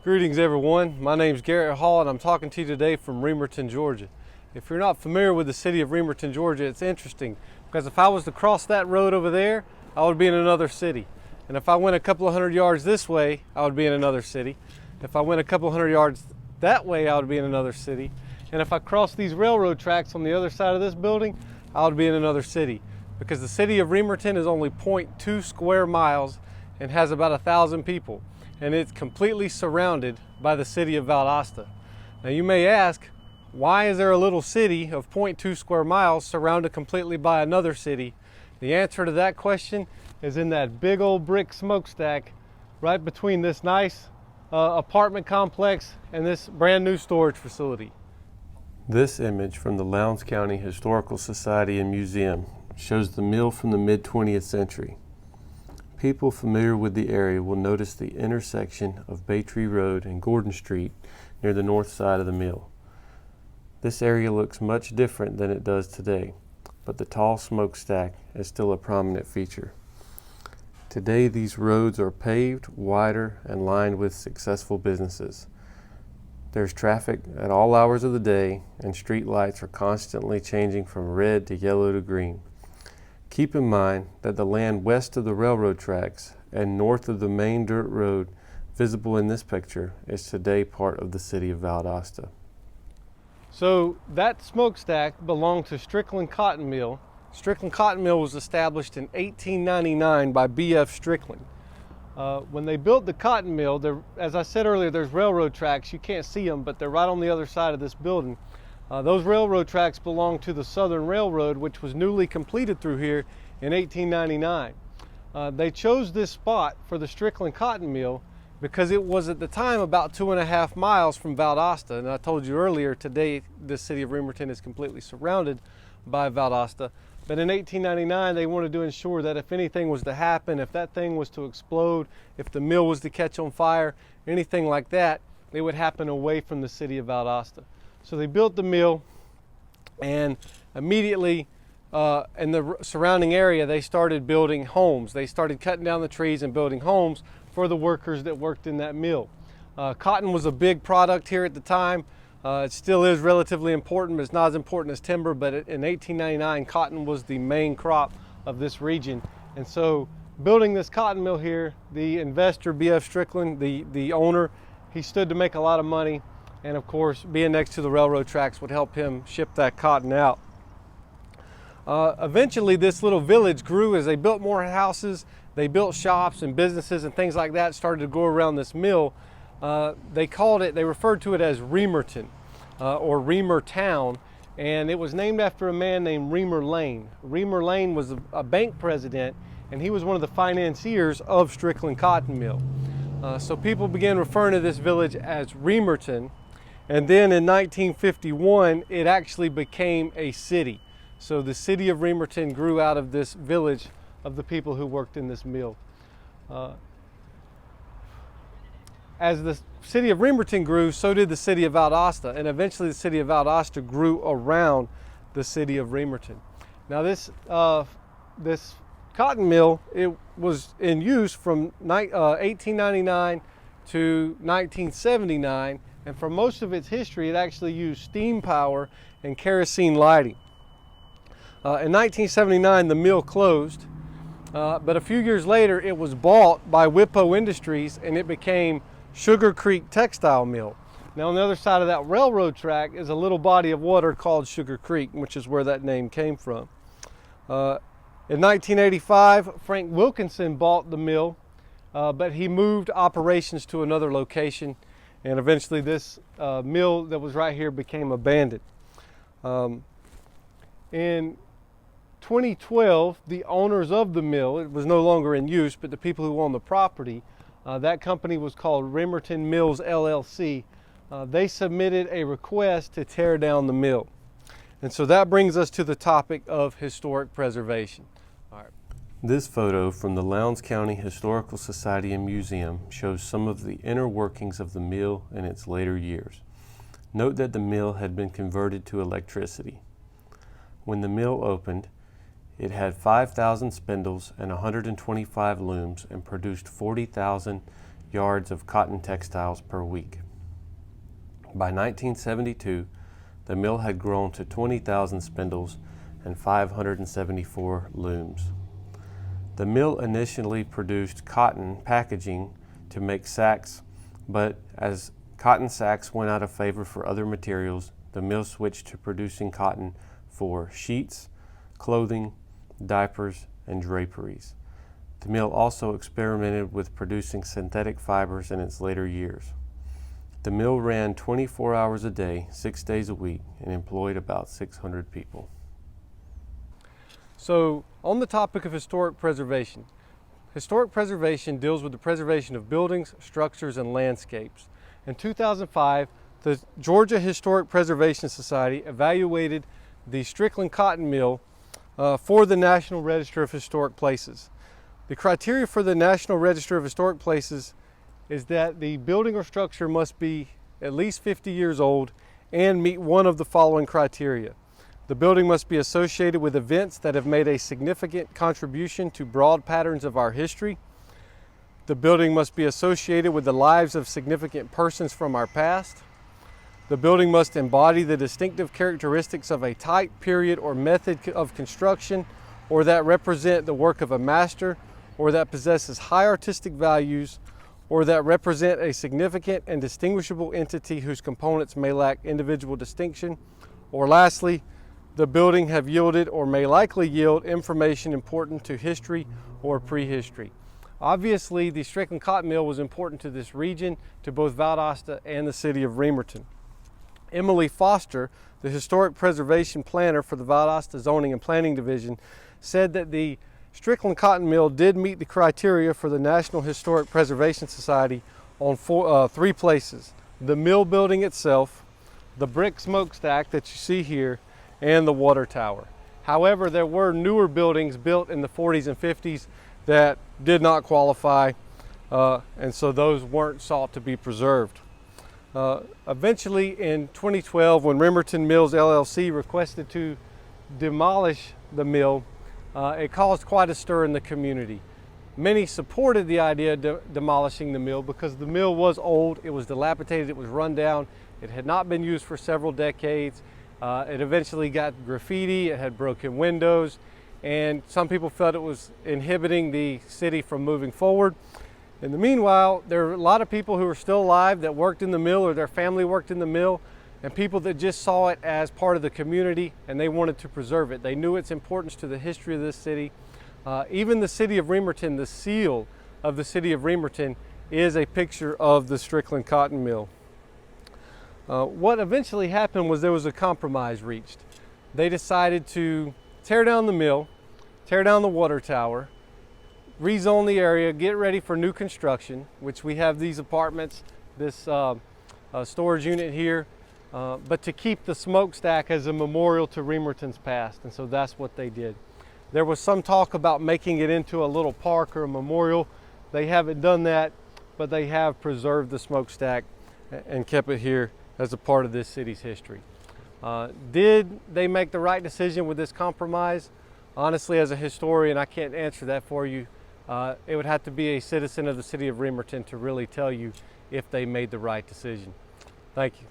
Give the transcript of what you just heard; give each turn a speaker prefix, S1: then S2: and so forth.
S1: Greetings everyone, my name is Garrett Hall and I'm talking to you today from Remerton, Georgia. If you're not familiar with the city of Remerton, Georgia, it's interesting because if I was to cross that road over there, I would be in another city. And if I went a couple of hundred yards this way, I would be in another city. If I went a couple of hundred yards that way, I would be in another city. And if I crossed these railroad tracks on the other side of this building, I would be in another city. Because the city of Remerton is only 0.2 square miles and has about 1,000 people. And it's completely surrounded by the city of Valdosta. Now you may ask, why is there a little city of 0.2 square miles surrounded completely by another city? The answer to that question is in that big old brick smokestack right between this nice apartment complex and this brand new storage facility. This image from the Lowndes County Historical Society and Museum shows the mill from the mid-20th century. People familiar with the area will notice the intersection of Bay Tree Road and Gordon Street near the north side of the mill. This area looks much different than it does today, but the tall smokestack is still a prominent feature. Today these roads are paved, wider, and lined with successful businesses. There's traffic at all hours of the day, and street lights are constantly changing from red to yellow to green. Keep in mind that the land west of the railroad tracks and north of the main dirt road visible in this picture is today part of the city of Valdosta. So that smokestack belonged to Strickland Cotton Mill. Strickland Cotton Mill was established in 1899 by B.F. Strickland. When they built the cotton mill, as I said earlier, there's railroad tracks. You can't see them, but they're right on the other side of this building. Those railroad tracks belong to the Southern Railroad, which was newly completed through here in 1899. They chose this spot for the Strickland Cotton Mill because it was at the time about 2.5 miles from Valdosta. And I told you earlier, today the city of Remerton is completely surrounded by Valdosta. But in 1899, they wanted to ensure that if anything was to happen, if that thing was to explode, if the mill was to catch on fire, anything like that, it would happen away from the city of Valdosta. So they built the mill, and immediately in the surrounding area, they started building homes. They started cutting down the trees and building homes for the workers that worked in that mill. Cotton was a big product here at the time. It still is relatively important, but it's not as important as timber. But in 1899, cotton was the main crop of this region. And so building this cotton mill here, the investor, B.F. Strickland, the owner, he stood to make a lot of money. And of course, being next to the railroad tracks would help him ship that cotton out. Eventually, this little village grew as they built more houses. They built shops and businesses and things like that started to grow around this mill. They referred to it as Remerton or Remertown, and it was named after a man named Remer Lane. Remer Lane was a bank president, and he was one of the financiers of Strickland Cotton Mill. So people began referring to this village as Remerton. And then in 1951, it actually became a city. So the city of Remerton grew out of this village of the people who worked in this mill. As the city of Remerton grew, so did the city of Valdosta, and eventually the city of Valdosta grew around the city of Remerton. Now this cotton mill, it was in use from 1899 to 1979. And for most of its history, it actually used steam power and kerosene lighting. In 1979, the mill closed, but a few years later, it was bought by Whippo Industries, and it became Sugar Creek Textile Mill. Now, on the other side of that railroad track is a little body of water called Sugar Creek, which is where that name came from. In 1985, Frank Wilkinson bought the mill, but he moved operations to another location. And eventually this mill that was right here became abandoned. In 2012, the owners of the mill, it was no longer in use, but the people who owned the property, that company was called Remerton Mills LLC. They submitted a request to tear down the mill. And so that brings us to the topic of historic preservation. All right. This photo from the Lowndes County Historical Society and Museum shows some of the inner workings of the mill in its later years. Note that the mill had been converted to electricity. When the mill opened, it had 5,000 spindles and 125 looms and produced 40,000 yards of cotton textiles per week. By 1972, the mill had grown to 20,000 spindles and 574 looms. The mill initially produced cotton packaging to make sacks, but as cotton sacks went out of favor for other materials, the mill switched to producing cotton for sheets, clothing, diapers, and draperies. The mill also experimented with producing synthetic fibers in its later years. The mill ran 24 hours a day, 6 days a week, and employed about 600 people. So, on the topic of historic preservation deals with the preservation of buildings, structures, and landscapes. In 2005, the Georgia Historic Preservation Society evaluated the Strickland Cotton Mill for the National Register of Historic Places. The criteria for the National Register of Historic Places is that the building or structure must be at least 50 years old and meet one of the following criteria. The building must be associated with events that have made a significant contribution to broad patterns of our history. The building must be associated with the lives of significant persons from our past. The building must embody the distinctive characteristics of a type, period, or method of construction, or that represent the work of a master, or that possesses high artistic values, or that represent a significant and distinguishable entity whose components may lack individual distinction. Or lastly, the building have yielded or may likely yield information important to history or prehistory. Obviously, the Strickland Cotton Mill was important to this region, to both Valdosta and the city of Remerton. Emily Foster, the historic preservation planner for the Valdosta Zoning and Planning Division, said that the Strickland Cotton Mill did meet the criteria for the National Historic Preservation Society on three places: the mill building itself, the brick smokestack that you see here, and the water tower. However, there were newer buildings built in the 40s and 50s that did not qualify, and so those weren't sought to be preserved. Eventually in 2012, when Remerton Mills LLC requested to demolish the mill, it caused quite a stir in the community. Many supported the idea of demolishing the mill because the mill was old, it was dilapidated, it was run down, it had not been used for several decades. It eventually got graffiti, it had broken windows, and some people felt it was inhibiting the city from moving forward. In the meanwhile, there are a lot of people who are still alive that worked in the mill or their family worked in the mill, and people that just saw it as part of the community and they wanted to preserve it. They knew its importance to the history of this city. Even the city of Remerton, the seal of the city of Remerton, is a picture of the Strickland Cotton Mill. What eventually happened was there was a compromise reached. They decided to tear down the mill, tear down the water tower, rezone the area, get ready for new construction, which we have these apartments, this storage unit here, but to keep the smokestack as a memorial to Remerton's past, and so that's what they did. There was some talk about making it into a little park or a memorial. They haven't done that, but they have preserved the smokestack and kept it here as a part of this city's history. Did they make the right decision with this compromise? Honestly, as a historian, I can't answer that for you. It would have to be a citizen of the city of Remerton to really tell you if they made the right decision. Thank you.